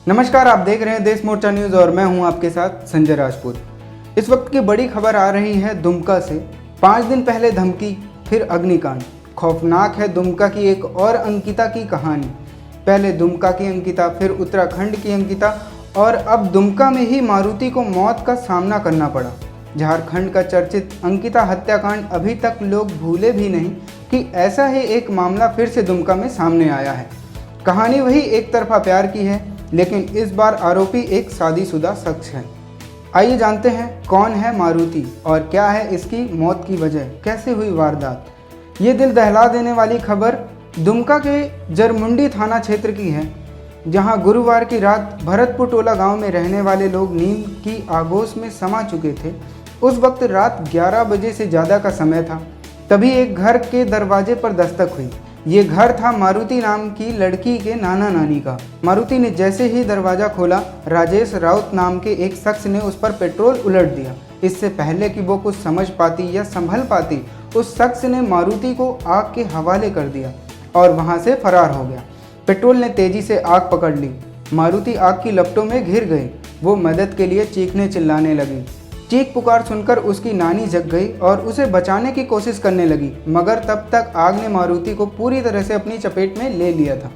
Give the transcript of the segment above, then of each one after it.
नमस्कार, आप देख रहे हैं देश मोर्चा न्यूज़ और मैं हूं आपके साथ संजय राजपूत। इस वक्त की बड़ी खबर आ रही है दुमका से। 5 दिन पहले धमकी, फिर अग्निकांड। खौफनाक है दुमका की एक और अंकिता की कहानी। पहले दुमका की अंकिता, फिर उत्तराखंड की अंकिता और अब दुमका में ही मारुति को मौत का सामना करना पड़ा। झारखंड का चर्चित अंकिता हत्याकांड अभी तक लोग भूले भी नहीं कि ऐसा ही एक मामला फिर से दुमका में सामने आया है। कहानी वही एक तरफा प्यार की है, लेकिन इस बार आरोपी एक शादीशुदा शख्स है। आइए जानते हैं कौन है मारुति और क्या है इसकी मौत की वजह, कैसे हुई वारदात। ये दिल दहला देने वाली खबर दुमका के जरमुंडी थाना क्षेत्र की है, जहां गुरुवार की रात भरतपुर टोला गांव में रहने वाले लोग नींद की आगोश में समा चुके थे। उस वक्त रात 11 बजे से ज़्यादा का समय था। तभी एक घर के दरवाजे पर दस्तक हुई। ये घर था मारुति नाम की लड़की के नाना नानी का। मारुति ने जैसे ही दरवाज़ा खोला, राजेश राउत नाम के एक शख्स ने उस पर पेट्रोल उलट दिया। इससे पहले कि वो कुछ समझ पाती या संभल पाती, उस शख्स ने मारुति को आग के हवाले कर दिया और वहाँ से फरार हो गया। पेट्रोल ने तेज़ी से आग पकड़ ली। मारुति आग की लपटों में घिर गई। वो मदद के लिए चीखने चिल्लाने लगी। चीख पुकार सुनकर उसकी नानी जग गई और उसे बचाने की कोशिश करने लगी, मगर तब तक आग ने मारुति को पूरी तरह से अपनी चपेट में ले लिया था।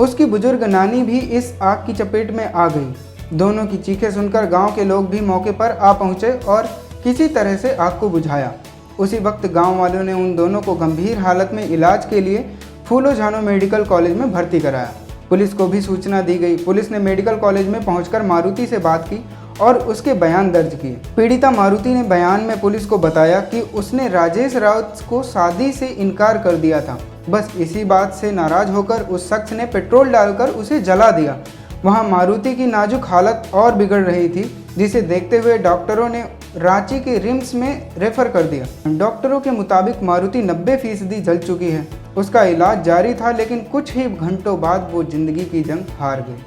उसकी बुजुर्ग नानी भी इस आग की चपेट में आ गई। दोनों की चीखें सुनकर गांव के लोग भी मौके पर आ पहुंचे और किसी तरह से आग को बुझाया। उसी वक्त गाँव वालों ने उन दोनों को गंभीर हालत में इलाज के लिए फूलो झानो मेडिकल कॉलेज में भर्ती कराया। पुलिस को भी सूचना दी गई। पुलिस ने मेडिकल कॉलेज में पहुंचकर मारुति से बात की और उसके बयान दर्ज किए। पीड़िता मारुति ने बयान में पुलिस को बताया कि उसने राजेश राउत को शादी से इनकार कर दिया था। बस इसी बात से नाराज होकर उस शख्स ने पेट्रोल डालकर उसे जला दिया। वहां मारुति की नाजुक हालत और बिगड़ रही थी, जिसे देखते हुए डॉक्टरों ने रांची के रिम्स में रेफर कर दिया। डॉक्टरों के मुताबिक मारुति 90% जल चुकी है। उसका इलाज जारी था, लेकिन कुछ ही घंटों बाद वो जिंदगी की जंग हार गई।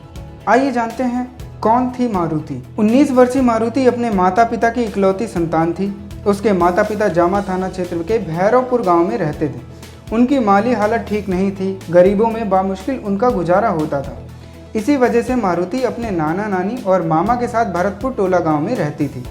आइए जानते हैं कौन थी मारुति। 19 वर्षीय मारुति अपने माता पिता की इकलौती संतान थी। उसके माता पिता जामा थाना क्षेत्र के भैरवपुर गांव में रहते थे। उनकी माली हालत ठीक नहीं थी। गरीबों में बामुश्किल उनका गुजारा होता था। इसी वजह से मारुति अपने नाना नानी और मामा के साथ भरतपुर टोला गांव में रहती थी।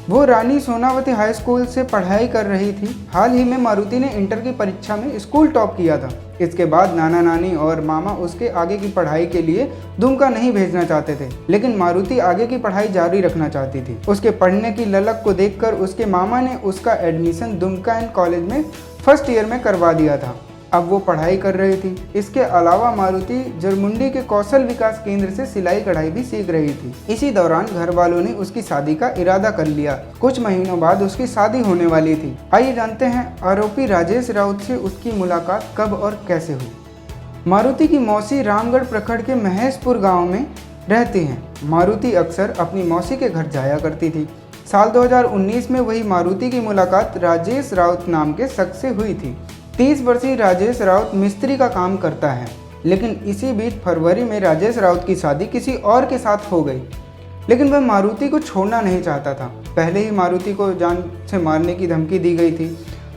वो रानी सोनावती हाई स्कूल से पढ़ाई कर रही थी। हाल ही में मारुति ने इंटर की परीक्षा में स्कूल टॉप किया था। इसके बाद नाना नानी और मामा उसके आगे की पढ़ाई के लिए दुमका नहीं भेजना चाहते थे, लेकिन मारुति आगे की पढ़ाई जारी रखना चाहती थी। उसके पढ़ने की ललक को देखकर उसके मामा ने उसका एडमिशन दुमका एंड कॉलेज में फर्स्ट ईयर में करवा दिया था। अब वो पढ़ाई कर रही थी। इसके अलावा मारुति जरमुंडी के कौशल विकास केंद्र से सिलाई कढ़ाई भी सीख रही थी। इसी दौरान घर वालों ने उसकी शादी का इरादा कर लिया। कुछ महीनों बाद उसकी शादी होने वाली थी। आइए जानते हैं आरोपी राजेश राउत से उसकी मुलाकात कब और कैसे हुई। मारुति की मौसी रामगढ़ प्रखंड के महेशपुर गाँव में रहती हैं। मारुति अक्सर अपनी मौसी के घर जाया करती थी। साल 2019 में वही मारुति की मुलाकात राजेश राउत नाम के शख्स से हुई थी। 30 वर्षीय राजेश राउत मिस्त्री का काम करता है, लेकिन इसी बीच फरवरी में राजेश राउत की शादी किसी और के साथ हो गई, लेकिन वह मारुति को छोड़ना नहीं चाहता था। पहले ही मारुति को जान से मारने की धमकी दी गई थी।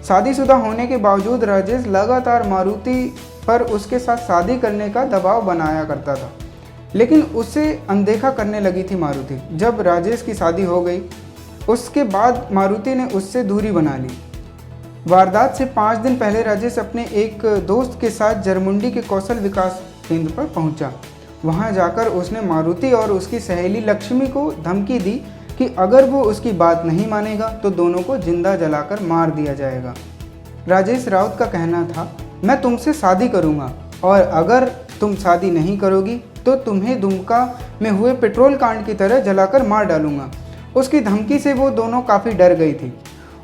शादीशुदा होने के बावजूद राजेश लगातार मारुति पर उसके साथ शादी करने का दबाव बनाया करता था, लेकिन उसे अनदेखा करने लगी थी मारुति। जब राजेश की शादी हो गई, उसके बाद मारुति ने उससे दूरी बना ली। वारदात से 5 दिन पहले राजेश अपने एक दोस्त के साथ जरमुंडी के कौशल विकास केंद्र पर पहुंचा। वहां जाकर उसने मारुति और उसकी सहेली लक्ष्मी को धमकी दी कि अगर वो उसकी बात नहीं मानेगा तो दोनों को जिंदा जलाकर मार दिया जाएगा। राजेश राउत का कहना था, मैं तुमसे शादी करूंगा और अगर तुम शादी नहीं करोगी तो तुम्हें दुमका में हुए पेट्रोल कांड की तरह जलाकर मार डालूंगा। उसकी धमकी से वो दोनों काफ़ी डर गई थी।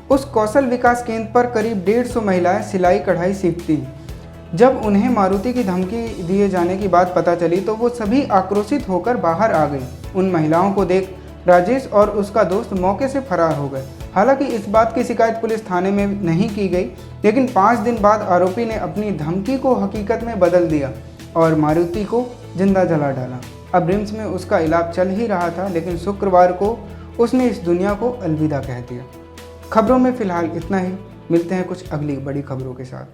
उस कौशल विकास केंद्र पर करीब 150 महिलाएं सिलाई कढ़ाई सीखती हैं। जब उन्हें मारुति की धमकी दिए जाने की बात पता चली तो वो सभी आक्रोशित होकर बाहर आ गई। उन महिलाओं को देख राजेश और उसका दोस्त मौके से फरार हो गए। हालांकि इस बात की शिकायत पुलिस थाने में नहीं की गई, लेकिन 5 दिन बाद आरोपी ने अपनी धमकी को हकीकत में बदल दिया और मारुति को जिंदा जला डाला। अब रिम्स में उसका इलाज चल ही रहा था, लेकिन शुक्रवार को उसने इस दुनिया को अलविदा कह दिया। खबरों में फ़िलहाल इतना ही। मिलते हैं कुछ अगली बड़ी खबरों के साथ।